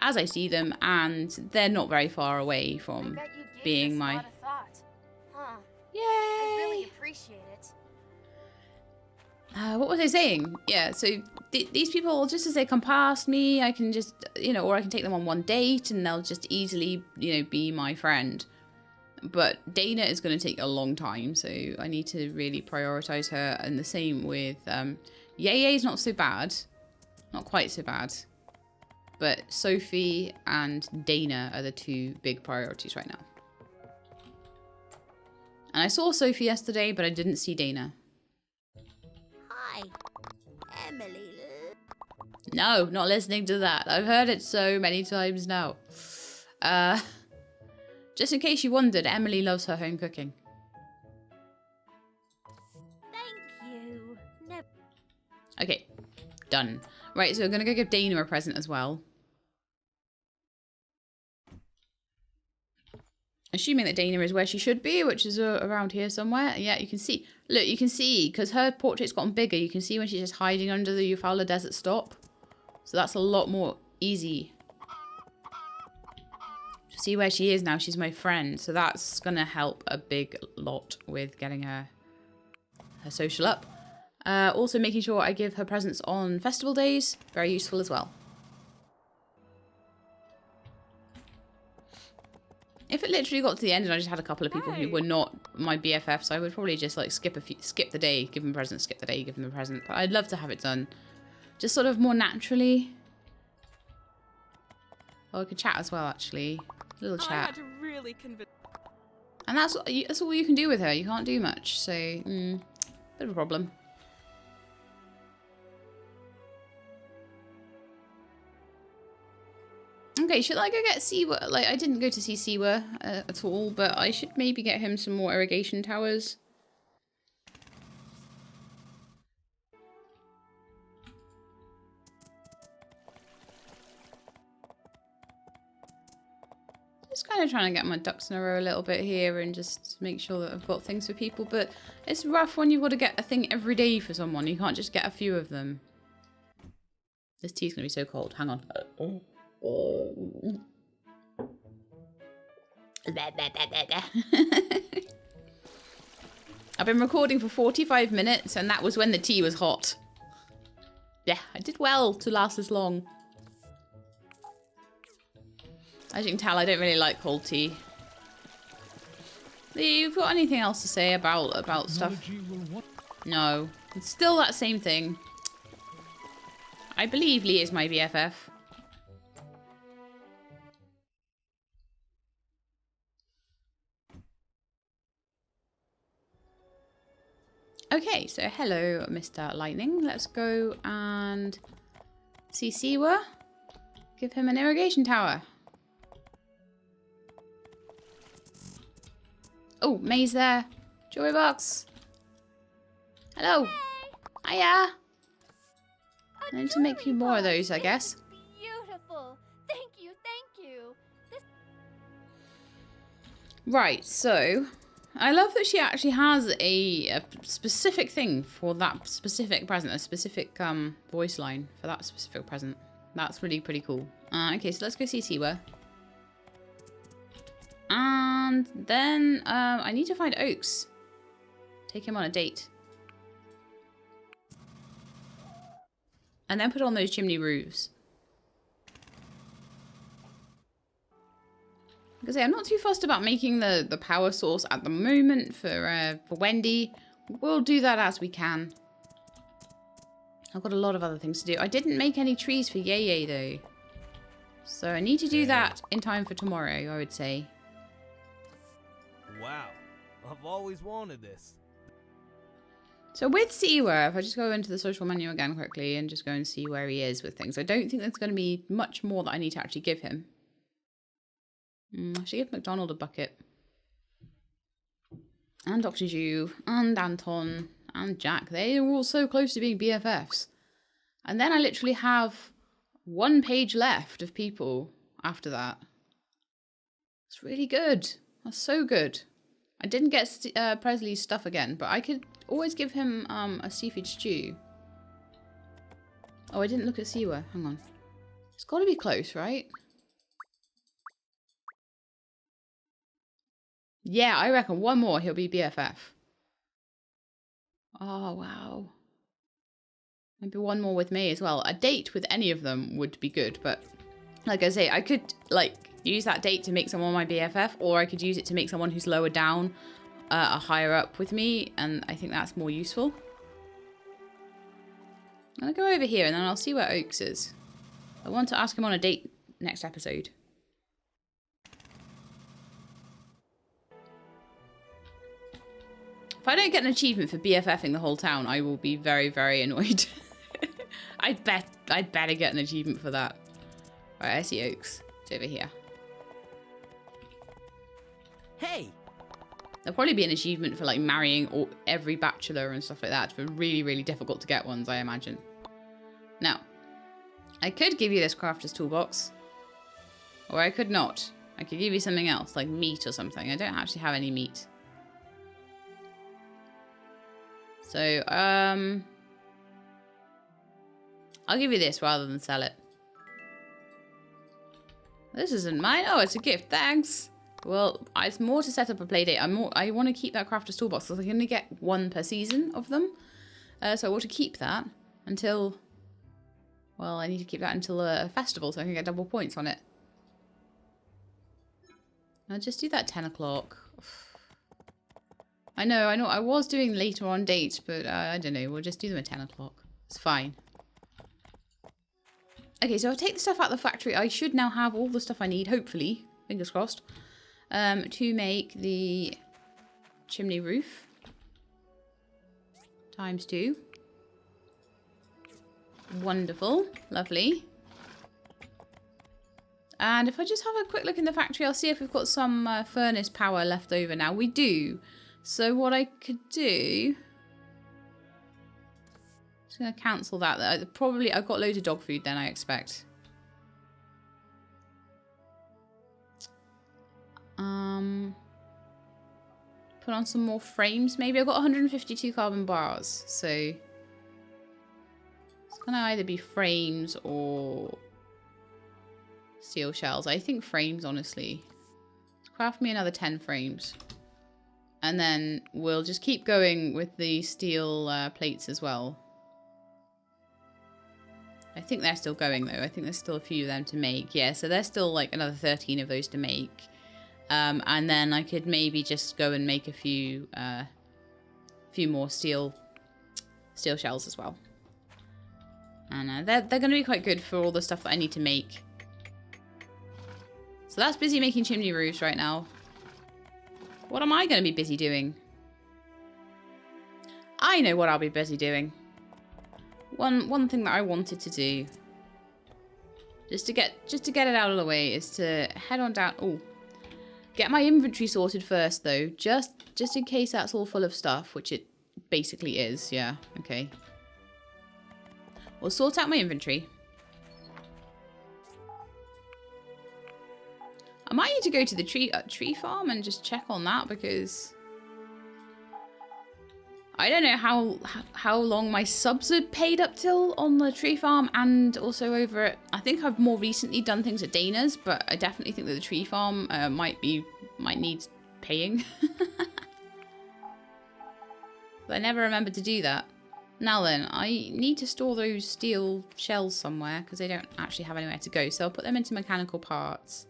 S1: as I see them, and they're not very far away from being my...
S11: Huh.
S1: Yay!
S11: I really appreciate it.
S1: What was I saying? Yeah, so these people, just as they come past me, I can just, you know, or I can take them on one date and they'll just easily, you know, be my friend. But Dana is going to take a long time, so I need to really prioritize her. And the same with Yeye's not so bad. Not quite so bad. But Sophie and Dana are the two big priorities right now. And I saw Sophie yesterday, but I didn't see Dana.
S7: Hi, Emily.
S1: No, not listening to that. I've heard it so many times now. Just in case you wondered, Emily loves her home cooking.
S7: Thank you. No.
S1: Okay, done. Right, so we're going to go give Dana a present as well. Assuming that Dana is where she should be, which is around here somewhere. Yeah, you can see. Look, you can see, because her portrait's gotten bigger, you can see when she's just hiding under the Eufaula Desert Stop. So that's a lot more easy to see where she is now. She's my friend. So that's going to help a big lot with getting her social up. Also making sure I give her presents on festival days. Very useful as well. If it literally got to the end and I just had a couple of people who were not my BFFs, I would probably just like skip the day, give them presents, skip the day, give them a present. But I'd love to have it done just sort of more naturally. Oh, I could chat as well, actually. A little chat.
S4: I had to really
S1: And that's all you can do with her. You can't do much, so bit of a problem. Okay, should I go get Siwa? Like, I didn't go to see Siwa at all, but I should maybe get him some more irrigation towers. Just kind of trying to get my ducks in a row a little bit here and just make sure that I've got things for people, but it's rough when you've got to get a thing every day for someone. You can't just get a few of them. This tea's going to be so cold. Hang on. I've been recording for 45 minutes and that was when the tea was hot. Yeah, I did well to last this long. As you can tell, I don't really like cold tea. You've got anything else to say about stuff? No. It's still that same thing. I believe Lee is my BFF. Okay, so hello, Mr. Lightning. Let's go and see Siwa. Give him an irrigation tower. Oh, May's there. Joy box. Hello. Hey. Hiya. I need to make a few more of those, I guess.
S11: Beautiful. Thank you, thank you.
S1: Right, so I love that she actually has a specific thing for that specific present, a specific voice line for that specific present. That's really pretty cool. Okay, so let's go see Siwa. And then I need to find Oaks. Take him on a date. And then put on those chimney roofs. Because I'm not too fussed about making the power source at the moment for Wendy. We'll do that as we can. I've got a lot of other things to do. I didn't make any trees for Yeye though. So I need to do that in time for tomorrow, I would say.
S12: Wow, I've always wanted this.
S1: So with Siwa, if I just go into the social menu again quickly and just go and see where he is with things, I don't think there's going to be much more that I need to actually give him. I should give McDonald a bucket. And Dr. Zhu, and Anton, and Jack. They are all so close to being BFFs. And then I literally have 1 page left of people after that. It's really good. That's so good. I didn't get Presley's stuff again, but I could always give him a seafood stew. Oh, I didn't look at Siwa. Hang on. It's got to be close, right? Yeah, I reckon 1 more, he'll be BFF. Oh, wow. Maybe 1 more with me as well. A date with any of them would be good, but like I say, I could, like, use that date to make someone my BFF, or I could use it to make someone who's lower down a higher up with me, and I think that's more useful. I'll go over here and then I'll see where Oaks is. I want to ask him on a date next episode. If I don't get an achievement for BFFing the whole town, I will be very, very annoyed. I'd better get an achievement for that. Right, I see Oaks. It's over here.
S12: Hey!
S1: There'll probably be an achievement for like marrying every bachelor and stuff like that. For really, really difficult to get ones, I imagine. Now, I could give you this crafter's toolbox. Or I could not. I could give you something else, like meat or something. I don't actually have any meat. So, I'll give you this rather than sell it. This isn't mine. Oh, it's a gift. Thanks. Well, it's more to set up a play date. I want to keep that crafter's toolbox because I can only get 1 per season of them. So I want to keep that until... Well, I need to keep that until a festival so I can get double points on it. I'll just do that 10 o'clock. I know. I was doing later on dates, but I don't know. We'll just do them at 10 o'clock. It's fine. Okay, so I'll take the stuff out of the factory. I should now have all the stuff I need, hopefully. Fingers crossed. To make the chimney roof. ×2. Wonderful. Lovely. And if I just have a quick look in the factory, I'll see if we've got some furnace power left over now. We do. So what I could do... I'm just going to cancel that. Probably, I've got loads of dog food then, I expect. Put on some more frames, maybe. I've got 152 carbon bars, so... It's going to either be frames or... steel shells. I think frames, honestly. It's Craft me another 10 frames. And then we'll just keep going with the steel plates as well. I think they're still going though. I think there's still a few of them to make. Yeah, so there's still like another 13 of those to make. And then I could maybe just go and make a few more steel shells as well. And they're going to be quite good for all the stuff that I need to make. So that's busy making chimney roofs right now. What am I going to be busy doing? I know what I'll be busy doing. One thing that I wanted to do, just to get it out of the way, is to head on down. Oh, get my inventory sorted first though, just in case that's all full of stuff, which it basically is. Yeah, okay. We'll sort out my inventory. I might need to go to the tree farm and just check on that, because I don't know how long my subs are paid up till on the tree farm, and also over at, I think I've more recently done things at Dana's, but I definitely think that the tree farm might need paying. But I never remembered to do that. Now then, I need to store those steel shells somewhere, because they don't actually have anywhere to go, so I'll put them into mechanical parts.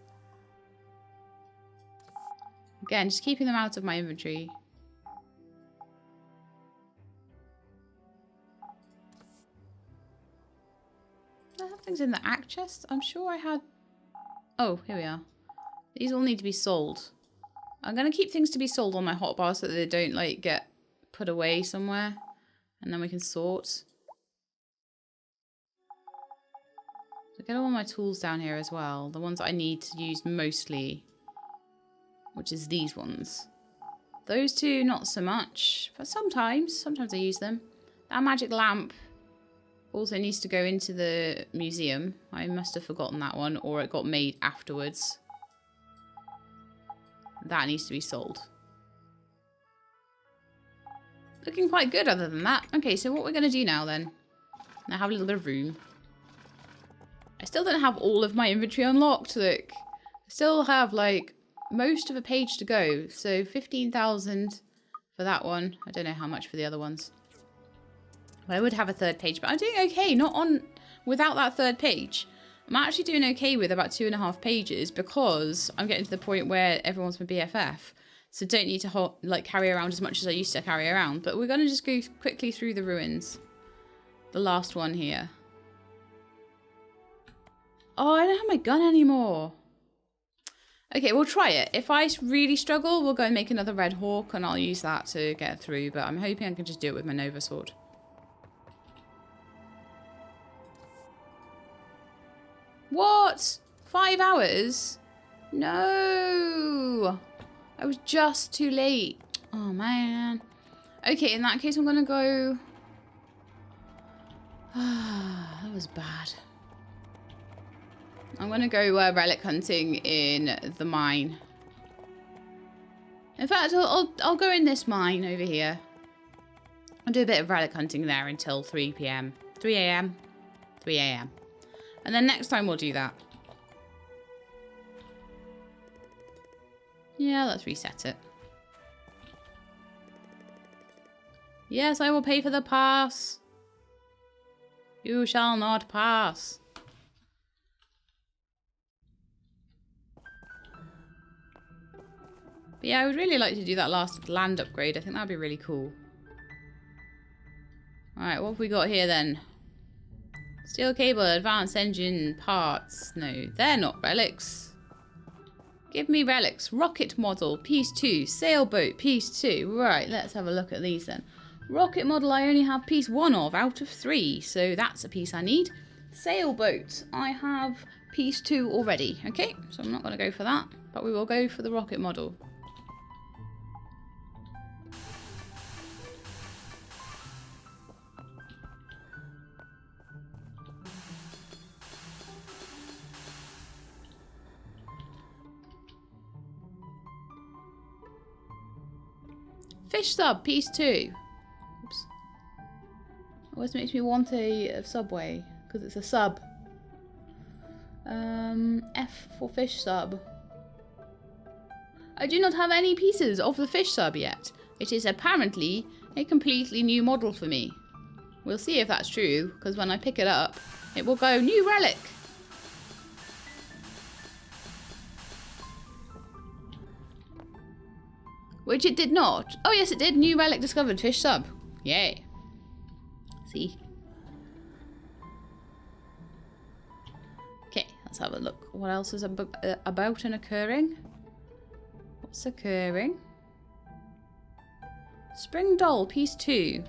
S1: Again, just keeping them out of my inventory. Do I have things in the act chest? I'm sure I had... Oh, here we are. These all need to be sold. I'm going to keep things to be sold on my hotbar so that they don't, like, get put away somewhere. And then we can sort. So get all my tools down here as well. The ones that I need to use mostly, which is these ones. Those two, not so much. But sometimes I use them. That magic lamp also needs to go into the museum. I must have forgotten that one, or it got made afterwards. That needs to be sold. Looking quite good other than that. Okay, so what we're going to do now then. I have a little bit of room. I still don't have all of my inventory unlocked, look. I still have, like, most of a page to go. So 15,000 for that one. I don't know how much for the other ones. Well, I would have a third page, but I'm doing okay. Not on without that third page. I'm actually doing okay with about 2.5 pages, because I'm getting to the point where everyone's my BFF. So don't need to like carry around as much as I used to carry around. But we're going to just go quickly through the ruins. The last one here. Oh, I don't have my gun anymore. Okay, we'll try it. If I really struggle, we'll go and make another Red Hawk, and I'll use that to get through. But I'm hoping I can just do it with my Nova Sword. What? 5 hours? No! I was just too late. Oh, man. Okay, in that case, I'm going to go... that was bad. I'm going to go relic hunting in the mine. In fact, I'll go in this mine over here. I'll do a bit of relic hunting there until 3 p.m. 3 a.m. 3 a.m. And then next time we'll do that. Yeah, let's reset it. Yes, I will pay for the pass. You shall not pass. But yeah, I would really like to do that last land upgrade. I think that would be really cool. Alright, what have we got here then? Steel cable, advanced engine parts. No, they're not relics. Give me relics. Rocket model, piece 2. Sailboat, piece 2. Right, let's have a look at these then. Rocket model, I only have piece 1 of out of 3. So that's a piece I need. Sailboat, I have piece 2 already. Okay, so I'm not going to go for that. But we will go for the rocket model. Fish sub, piece 2. Oops. Always makes me want a Subway, because it's a sub. F for fish sub. I do not have any pieces of the fish sub yet. It is apparently a completely new model for me. We'll see if that's true, because when I pick it up, it will go new relic. Which it did not. Oh yes, it did. New relic discovered. Fish sub. Yay. See. Okay, let's have a look. What else is about and occurring? What's occurring? Spring Doll, piece 2.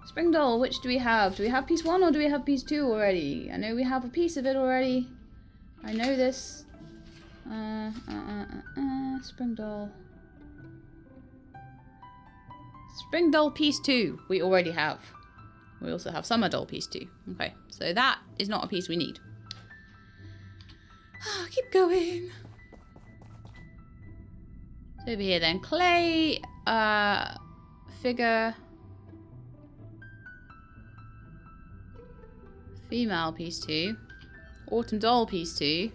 S1: Spring Doll, which do we have? Do we have piece 1 or do we have piece 2 already? I know we have a piece of it already. I know this. Spring Doll. Spring Doll piece 2, we already have. We also have Summer Doll piece 2. Okay, so that is not a piece we need. Keep going. So over here then, clay figure, female piece 2, autumn doll piece 2.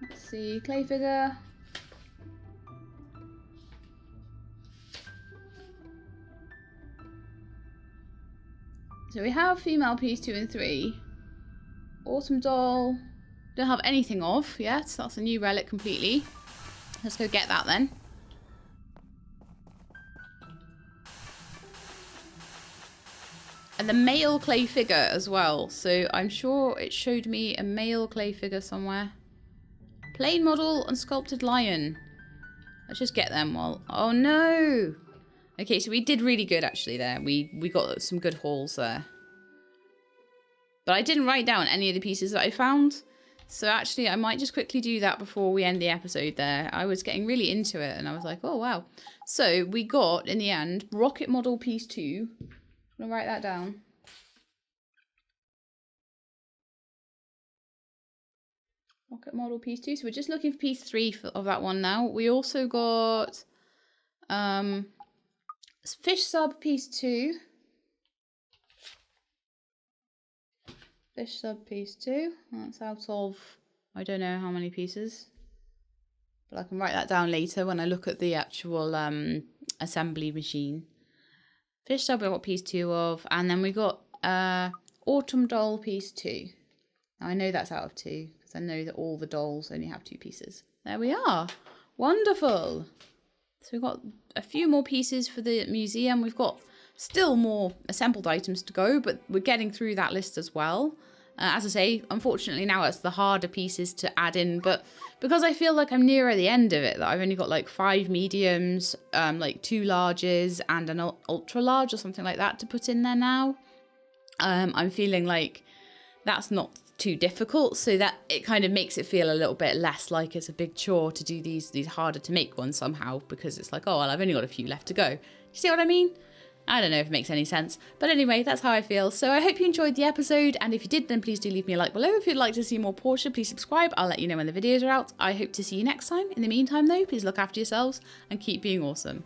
S1: Let's see, clay figure. So we have female piece 2 and 3. Autumn doll, don't have anything of yet. That's a new relic completely. Let's go get that then. And the male clay figure as well. So I'm sure it showed me a male clay figure somewhere. Plain model and sculpted lion. Let's just get them while... Oh no! Okay, so we did really good actually there. We got some good hauls there. But I didn't write down any of the pieces that I found. So actually I might just quickly do that before we end the episode there. I was getting really into it and I was like, oh wow. So we got, in the end, rocket model piece 2. I'm going to write that down. Rocket model piece 2. So we're just looking for piece 3 of that one now. We also got... fish sub piece 2. Fish sub piece 2. That's out of, I don't know how many pieces. But I can write that down later when I look at the actual assembly machine. Fish sub we got piece 2 of. And then we got autumn doll piece 2. Now I know that's out of 2. Because I know that all the dolls only have 2 pieces. There we are. Wonderful. So we've got a few more pieces for the museum. We've got still more assembled items to go, but we're getting through that list as well. As I say, unfortunately now it's the harder pieces to add in, but because I feel like I'm nearer the end of it, that I've only got like 5 mediums, like 2 larges and an ultra large or something like that to put in there now. I'm feeling like that's not too difficult, so that it kind of makes it feel a little bit less like it's a big chore to do these harder to make ones somehow, because it's like, oh well, I've only got a few left to go. You see what I mean? I don't know if it makes any sense, but anyway, that's how I feel. So I hope you enjoyed the episode, and if you did, then please do leave me a like below. If you'd like to see more Portia, please subscribe. I'll let you know when the videos are out. I hope to see you next time. In the meantime though, please look after yourselves and keep being awesome.